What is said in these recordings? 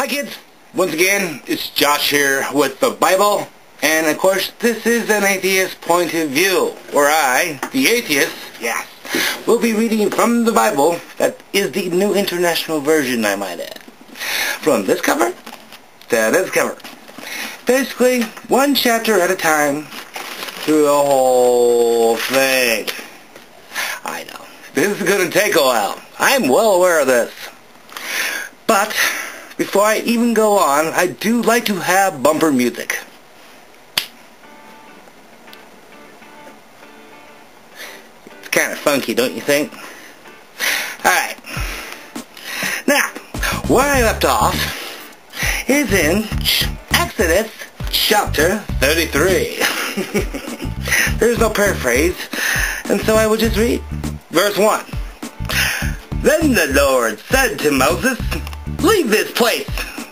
Hi kids! Once again, it's Josh here with the Bible, and of course this is an atheist point of view, where I, the atheist, yes, will be reading from the Bible. That is the New International Version, I might add. From this cover to this cover. Basically, one chapter at a time through the whole thing. I know, this is going to take a while. I'm well aware of this. But before I even go on, I do like to have bumper music. It's kind of funky, don't you think? Alright. Now, where I left off is in Exodus chapter 33. There's no paraphrase, and so I will just read verse 1. Then the Lord said to Moses, "Leave this place,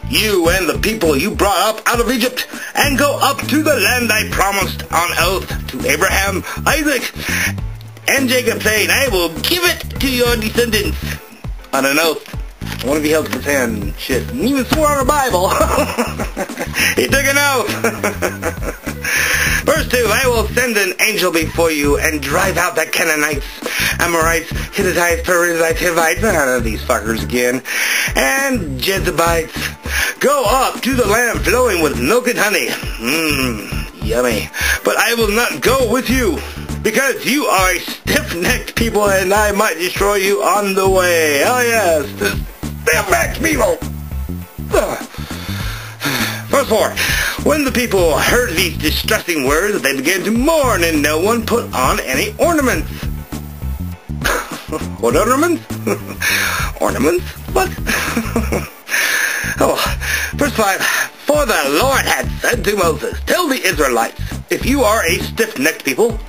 you and the people you brought up out of Egypt, and go up to the land I promised on oath to Abraham, Isaac, and Jacob, saying, I will give it to your descendants." On an oath. One of you held his hand and shit. And even swore on the Bible. He took an oath. Verse 2, I will send an angel before you and drive out the Canaanites, Amorites, Hittites, Perizzites, Hivites, none of these fuckers again, and Jebusites. Go up to the land flowing with milk and honey. Yummy. But I will not go with you, because you are a stiff-necked people, and I might destroy you on the way. Oh yes, the stiff-necked people. Verse 4. When the people heard these distressing words, they began to mourn, and no one put on any ornaments. What ornaments? Ornaments? What? Verse 5. For the Lord had said to Moses, tell the Israelites, if you are a stiff-necked people,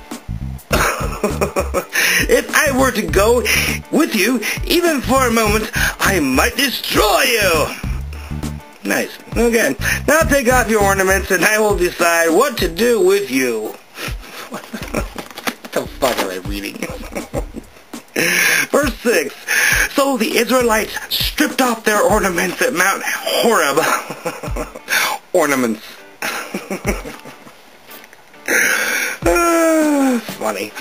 if I were to go with you, even for a moment, I might destroy you. Nice. Okay. Now take off your ornaments and I will decide what to do with you. What the fuck am I reading? Verse 6. So the Israelites stripped off their ornaments at Mount Horeb. Ornaments. Funny.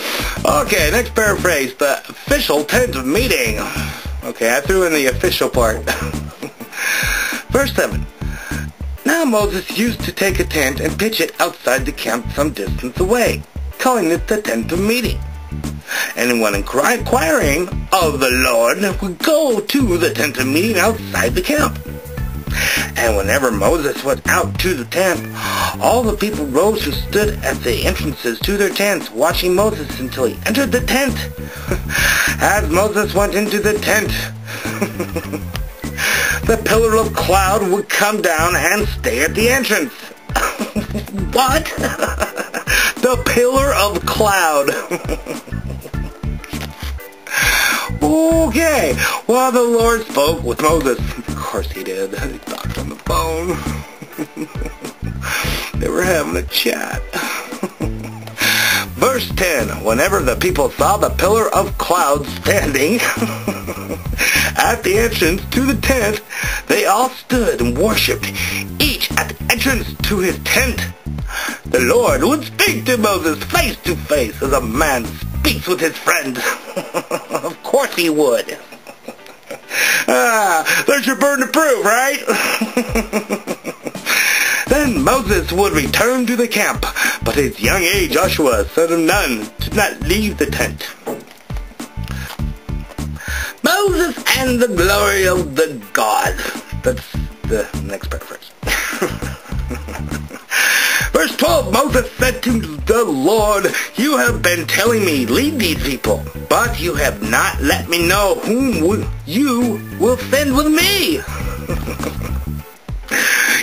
Okay, next paraphrase. The official tent meeting. Okay, I threw in the official part. Verse 7. Now Moses used to take a tent and pitch it outside the camp some distance away, calling it the tent of meeting. Anyone inquiring of the Lord would go to the tent of meeting outside the camp. And whenever Moses went out to the tent, all the people rose and stood at the entrances to their tents, watching Moses until he entered the tent. As Moses went into the tent, the pillar of cloud would come down and stay at the entrance. What? The pillar of cloud. Okay. While the Lord spoke with Moses. Of course he did. He talked on the phone. They were having a chat. Verse 10. Whenever the people saw the pillar of cloud standing at the entrance to the tent, they all stood and worshipped, each at the entrance to his tent. The Lord would speak to Moses face to face as a man speaks with his friend. Of course he would. There's your burden of proof, right? Then Moses would return to the camp, but his young aide Joshua, son of Nun, did not leave the tent. Moses and the glory of the God. That's the next paraphrase. Verse 12, Moses said to the Lord, you have been telling me, lead these people, but you have not let me know whom you will send with me.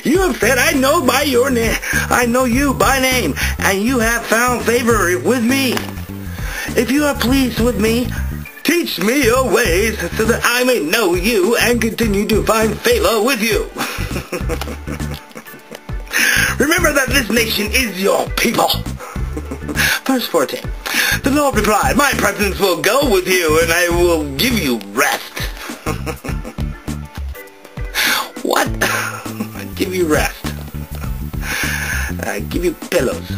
You have said, I know by your name, I know you by name, and you have found favor with me. If you are pleased with me, teach me your ways so that I may know you and continue to find favor with you. Remember that this nation is your people. Verse 14. The Lord replied, my presence will go with you and I will give you rest. What? give you rest. I give you pillows.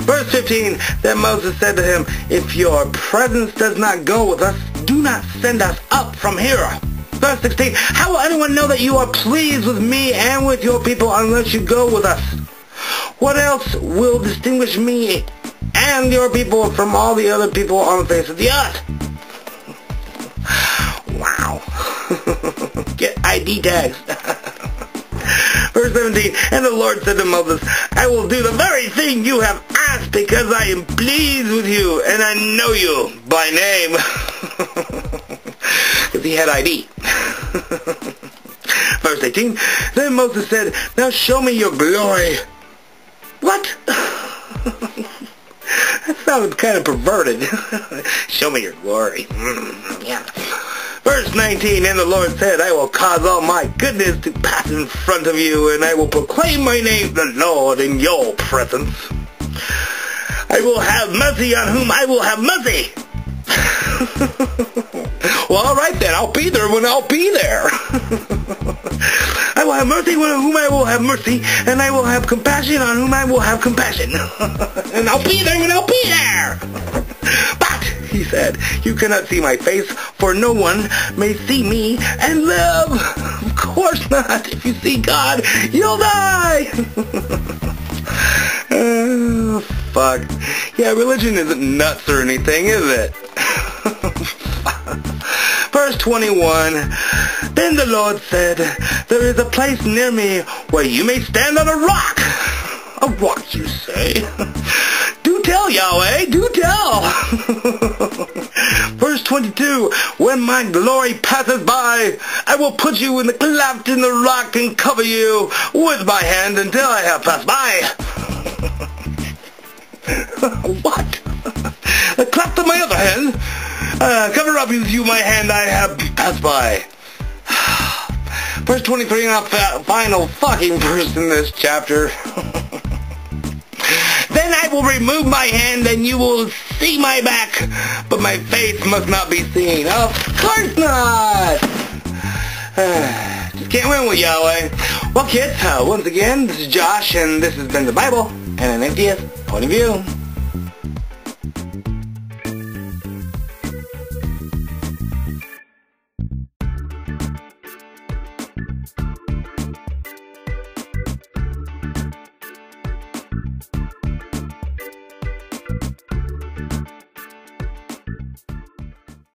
Verse 15, then Moses said to him, if your presence does not go with us, do not send us up from here. Verse 16, how will anyone know that you are pleased with me and with your people unless you go with us? What else will distinguish me and your people from all the other people on the face of the earth? Wow. Get ID tags. Verse 17, and the Lord said to Moses, I will do the very thing you have asked because I am pleased with you and I know you by name. Because he had ID. Verse 18, then Moses said, now show me your glory. What? That sounded kind of perverted. Show me your glory. Yeah. Verse 19, and the Lord said, I will cause all my goodness to pass in front of you, and I will proclaim my name, the Lord, in your presence. I will have mercy on whom I will have mercy. Well, all right then, I'll be there when I'll be there. I will have mercy on whom I will have mercy, and I will have compassion on whom I will have compassion. And I'll be there when I'll be there. But, he said, you cannot see my face, for no one may see me and live. Of course not. If you see God, you'll die. Oh, fuck. Yeah, religion isn't nuts or anything, is it? Verse 21, then the Lord said, there is a place near me where you may stand on a rock. A rock, you say? Do tell, Yahweh, do tell. Verse 22, when my glory passes by, I will put you in the cleft in the rock and cover you with my hand until I have passed by. What? The cleft of my other hand? Cover up with you my hand I have passed by. Verse 23, and a final fucking verse in this chapter. Then I will remove my hand and you will see my back, but my face must not be seen. Of course not! Just can't win with Yahweh. Well, kids, once again, this is Josh, and this has been the Bible and an atheist point of view.